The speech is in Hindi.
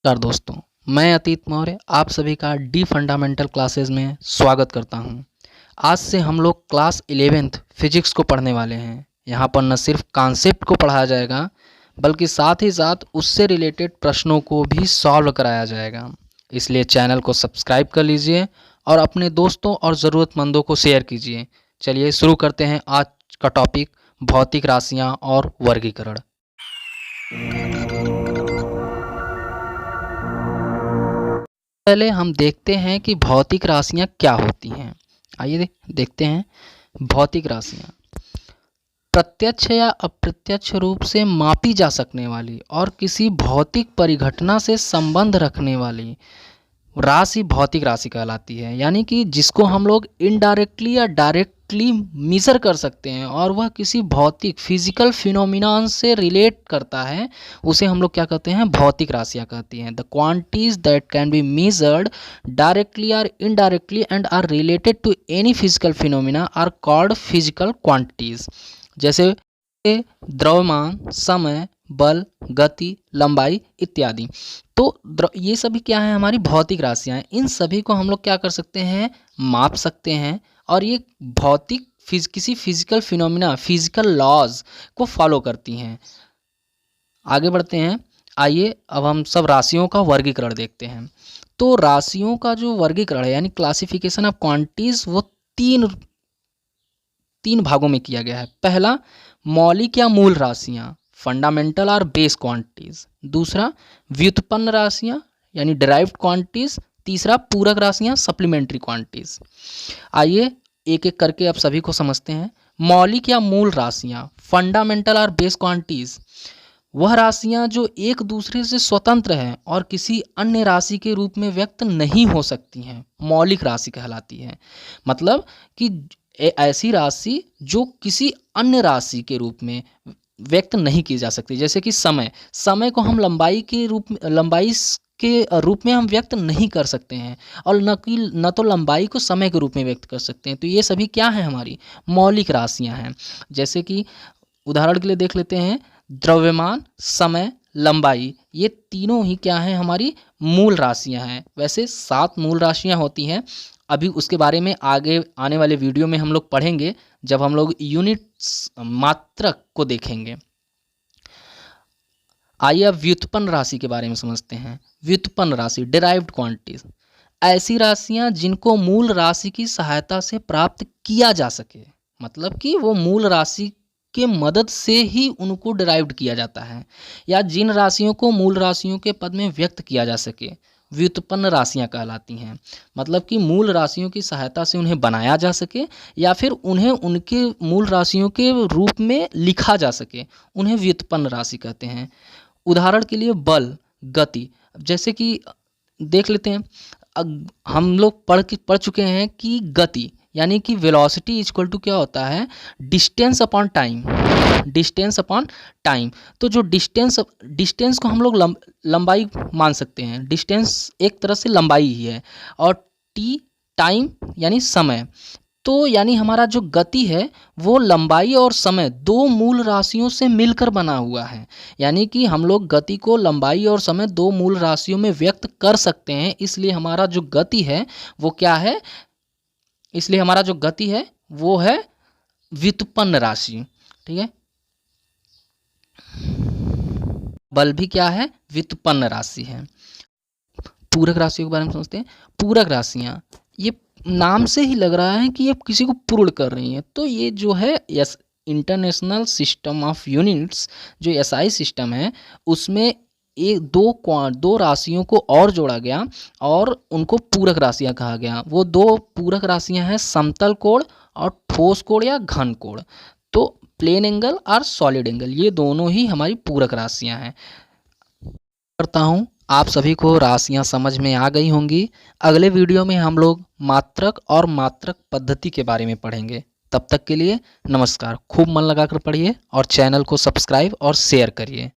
नमस्कार दोस्तों, मैं अतीत मौर्य आप सभी का डी फंडामेंटल क्लासेस में स्वागत करता हूं। आज से हम लोग क्लास 11th फिजिक्स को पढ़ने वाले हैं। यहां पर न सिर्फ कॉन्सेप्ट को पढ़ाया जाएगा बल्कि साथ ही साथ उससे रिलेटेड प्रश्नों को भी सॉल्व कराया जाएगा। इसलिए चैनल को सब्सक्राइब कर लीजिए और अपने दोस्तों और ज़रूरतमंदों को शेयर कीजिए। चलिए शुरू करते हैं आज का टॉपिक, भौतिक राशियाँ और वर्गीकरण। पहले हम देखते हैं कि भौतिक राशियाँ क्या होती हैं। आइए देखते हैं। भौतिक राशियाँ प्रत्यक्ष या अप्रत्यक्ष रूप से मापी जा सकने वाली और किसी भौतिक परिघटना से संबंध रखने वाली राशि भौतिक राशि कहलाती है। यानी कि जिसको हम लोग इनडायरेक्टली या डायरेक्टली मेज़र कर सकते हैं और वह किसी भौतिक फिजिकल फिनोमिनन से रिलेट करता है, उसे हम लोग क्या कहते हैं, भौतिक राशियाँ कहती हैं। The quantities that can be measured directly और indirectly and are related to any physical phenomena are called physical quantities. जैसे द्रव्यमान, समय, बल, गति, लंबाई इत्यादि। तो ये सभी क्या है, हमारी भौतिक राशियाँ हैं। इन सभी को हम लोग क्या कर सकते हैं, माप सकते हैं और ये भौतिक किसी फिजिकल फिनोमिना, फिजिकल लॉज को फॉलो करती हैं। आगे बढ़ते हैं। आइए अब हम सब राशियों का वर्गीकरण देखते हैं। तो राशियों का जो वर्गीकरण है यानी क्लासिफिकेशन ऑफ क्वांटिटीज, वो तीन भागों में किया गया है। पहला, मौलिक या मूल राशियाँ, फंडामेंटल और बेस क्वांटिटीज। दूसरा, व्युत्पन्न राशियाँ यानी डिराइव्ड क्वांटिटीज। तीसरा, पूरक राशियाँ, सप्लीमेंट्री क्वांटिटीज। आइए एक एक करके अब सभी को समझते हैं। मौलिक या मूल राशियाँ, फंडामेंटल और बेस क्वांटिटीज, वह राशियाँ जो एक दूसरे से स्वतंत्र हैं और किसी अन्य राशि के रूप में व्यक्त नहीं हो सकती हैं, मौलिक राशि कहलाती है। मतलब कि ऐसी राशि जो किसी अन्य राशि के रूप में व्यक्त नहीं की जा सकती। जैसे कि समय को हम लंबाई के रूप में हम व्यक्त नहीं कर सकते हैं और न तो लंबाई को समय के रूप में व्यक्त कर सकते हैं। तो ये सभी क्या है, हमारी मौलिक राशियां हैं। जैसे कि उदाहरण के लिए देख लेते हैं, द्रव्यमान, समय, लंबाई, ये तीनों ही क्या हैं, हमारी मूल राशियां हैं। वैसे 7 मूल राशियां होती हैं। अभी उसके बारे में आगे आने वाले वीडियो में हम लोग पढ़ेंगे, जब हम लोग यूनिट्स मात्रक को देखेंगे। आइए अब व्युत्पन्न राशि के बारे में समझते हैं। व्युत्पन्न राशि, डिराइव्ड क्वांटिटीज, ऐसी राशियां जिनको मूल राशि की सहायता से प्राप्त किया जा सके। मतलब कि वो मूल राशि के मदद से ही उनको डिराइव्ड किया जाता है, या जिन राशियों को मूल राशियों के पद में व्यक्त किया जा सके, व्युत्पन्न राशियां कहलाती हैं। मतलब कि मूल राशियों की सहायता से उन्हें बनाया जा सके या फिर उन्हें उनके मूल राशियों के रूप में लिखा जा सके, उन्हें व्युत्पन्न राशि कहते हैं। उदाहरण के लिए बल, गति, जैसे कि देख लेते हैं। हम लोग पढ़ चुके हैं कि गति यानी कि वेलोसिटी इक्वल टू क्या होता है, distance upon time. Distance upon time. तो जो डिस्टेंस को हम लोग लंबाई मान सकते हैं। डिस्टेंस एक तरह से लंबाई ही है। और टी, टाइम यानी समय। तो यानी हमारा जो गति है वो लंबाई और समय दो मूल राशियों से मिलकर बना हुआ है। यानी कि हम लोग गति को लंबाई और समय दो मूल राशियों में व्यक्त कर सकते हैं। इसलिए हमारा जो गति है वो क्या है, इसलिए हमारा जो गति है वो है व्युत्पन्न राशि। ठीक है। बल भी क्या है, व्युत्पन्न राशि है। पूरक राशियों के बारे में समझते हैं। पूरक राशियां, ये नाम से ही लग रहा है कि ये किसी को पूर्ण कर रही हैं। तो ये जो है इंटरनेशनल सिस्टम ऑफ यूनिट्स, जो एसआई सिस्टम है, उसमें दो राशियों को और जोड़ा गया और उनको पूरक राशियां कहा गया। वो दो पूरक राशियां हैं, समतल कोण और ठोस कोण या घन कोण। तो प्लेन एंगल और सॉलिड एंगल, ये दोनों ही हमारी पूरक राशियां हैं। करता हूँ आप सभी को राशियां समझ में आ गई होंगी। अगले वीडियो में हम लोग मात्रक और मात्रक पद्धति के बारे में पढ़ेंगे। तब तक के लिए नमस्कार। खूब मन लगाकर पढ़िए और चैनल को सब्सक्राइब और शेयर करिए।